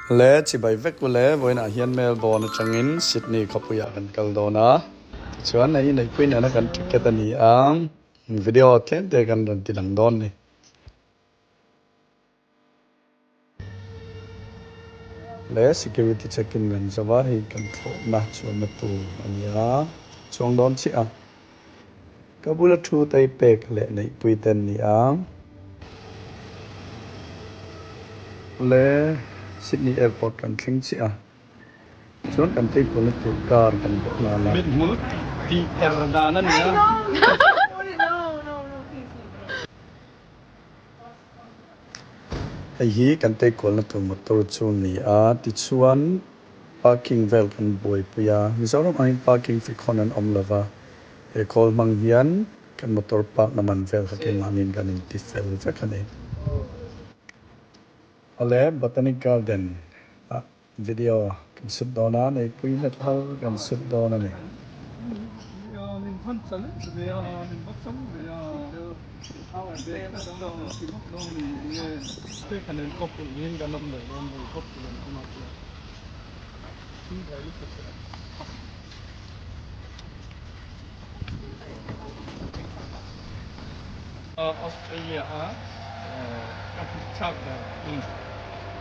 lẽ chỉ bài vết của lẽ với nãy hiện Melbourne trangin Sydney kapuya kan kaldona chuan này queen nó kan ticket ani ang video tlem te kan ran tilang don ni lẽ security check-in kan zawa hi kan tho na chuan na tu ania chuang don chi a kabula thu tai pek le Neihpuii ten ni ang lẽ Sydney airport kan thling chi a chuan kan tei pon tu car kan bo na la mit mul ti erdana ni a hei hi kan tei kol na tu motor chu ni a ti chuan parking vel kan boi puya mizoram ai parking fi khon an om lova e kol mang hian kan motor park na man vel kha ke manin kan in ti fel ve khane ale botanic garden video kan sut dona nei pui na thal kan sut dona nei mình phân xử về mình bắt sống về về cái đó thì bắt đầu mình cái khả năng có phụ nhiên cả năm rồi nên mình có phụ nhiên không mặc được chính vậy lúc đó Australia các chắc là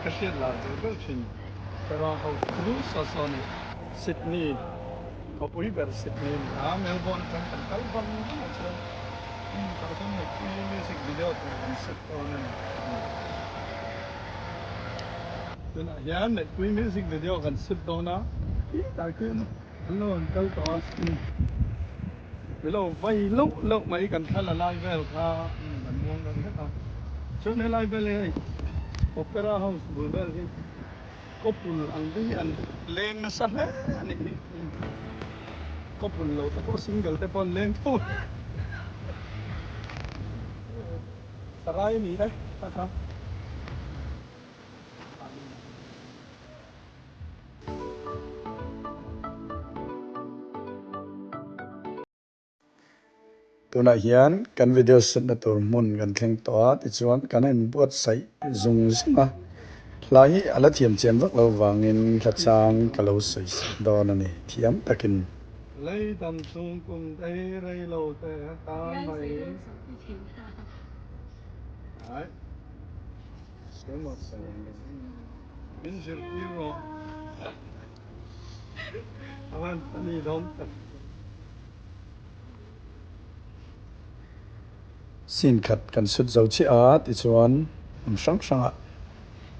cái chuyện là rất chuyệnแต่เราเขารู้สอนซิดนีย์เขาไปแบบซิดนีย์เมลเบิร์นกันกันบันก็มาเช่นเขาต้องให้คุยมิวสิกวิดีโอตัวกันสุดตอนนั้นตัวนั้นยันเนี่ยคุยมิวสิกวิดีโอกันสุดตอนนั้นแต่คือเราเกิดต่อเวลาไปลุกไม่กันท่าละลายเวลค่ะมันมองกันแค่ต่อช่วงนี้ลายไปเลยโอเปร่าเฮาส์บูเบลที่Kopul ang diyan leng na sa ni Kopul lo tapos single te pon leng po saray ni đấy ta tuna hian kan video sut na tur mun kan thleng to a ti chuan kan in buat sai zung zima lai ala thiam chen vak lo wangin thachang kalo sei don ani thiam takin lấy tầm sung cùng đây đây lâu te ta mày đấy cái một sợi biến sự yêu rồi anh đi đâu sin khat kan sut zo chi a ti chuan sang sang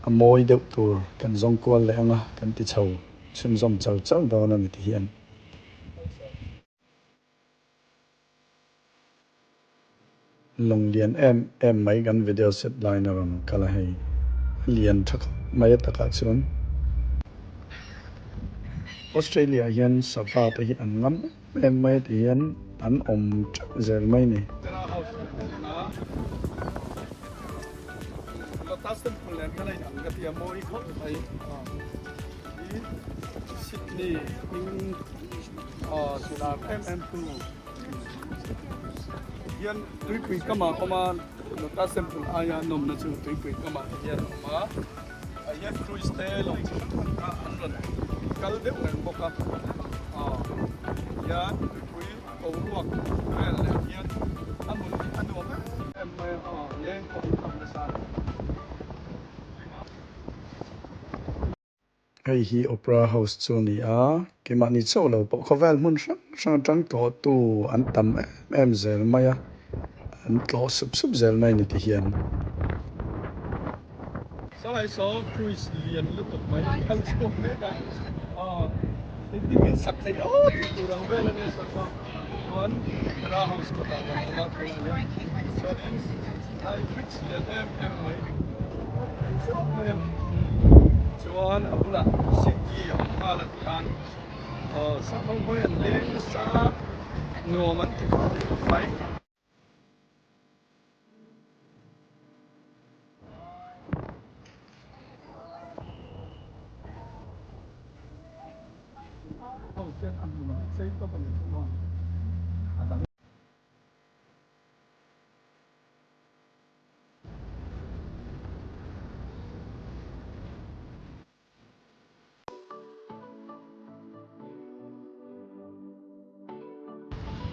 a moi deuh tur kan zong kual le anga kan ti chho chun zom chau chau don ani ti hian long lian em mai kan video set line ram kala hei lian thak mai taka chuan Australia hian sapa te hi an ngam em mai ti hian an om zel mai ni tasem kulen kalai ang katia mo ikot ay Sydney in sila MM2 yan tuipui kama tasem kul aya nom na chu tuipui kama yan ma yan cruise tail ka anron kal de wen boka yan tuipui Uluk well yan amun anu em leng ko tam na sa hei hi opera house chu ni a ke ma ni chaw lo po khovel mun sang tang to tu an tam em zel mai a an tlo sup zel mai ni ti hian sau này số cruise liền liên tục mấy thằng số hết đấy thì mình sắp thấy đó từ đầu về là nên sắp xong còn ra house của ta là nó cũng là cho nên ai fix liền em mấy em cho anh ông là xin gì ông ta là ăn sao không có anh lên xa ngồi mình phải không chết ăn mà xây có phần ngon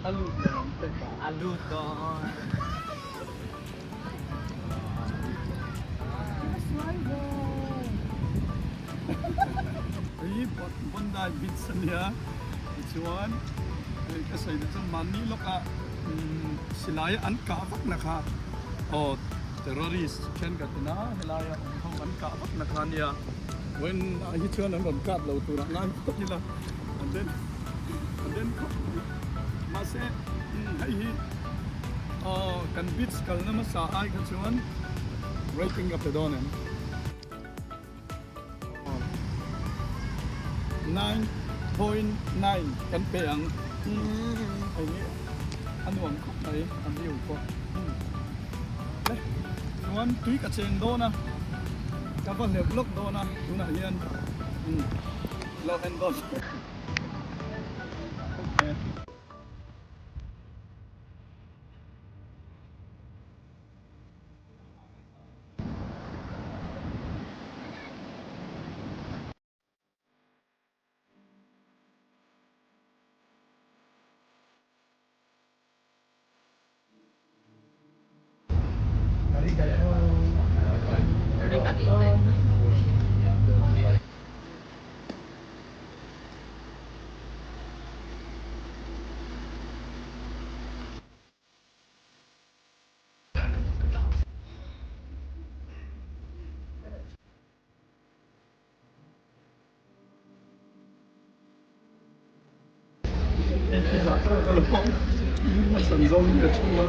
Uluk naman. Aluton. Ay, banda bitsan niya. Ituan. Kasi dito Manilo ka silaya an kawak na ka. Oh, terrorist. Ken ka tina hilaya an kawak na ka niya. When ituan ang kat law tu na ko nila. And then mase ay kan bits kal na masaay ka ituan. Rating up the donen. 9.9 kan peang ay ni ano ang ko ay ang view ko eh tuan tui ka cheng do na ka ba le block do na tuna hian low and do okay San zong de chuma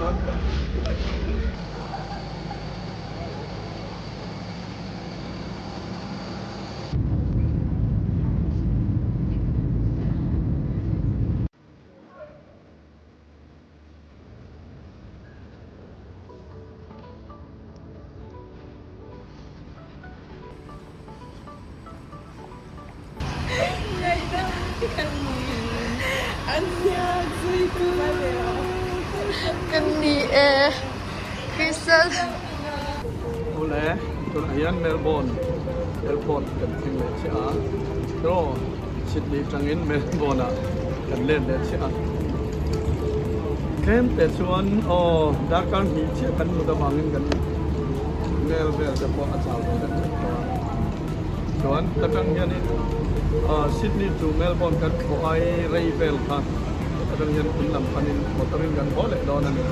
Kani Crystal. Boleh, tur ayan Melbourne airport kan thing le cha ro Sydney tangin Melbourne kan len le cha kem te chuan dakar hi che kan mu da bangin kan Melbourne te po achal kan chuan tatang hian Sydney to Melbourne kan ko ai Rayvel kha tatang hian kun lam panin motorin kan bole do na ni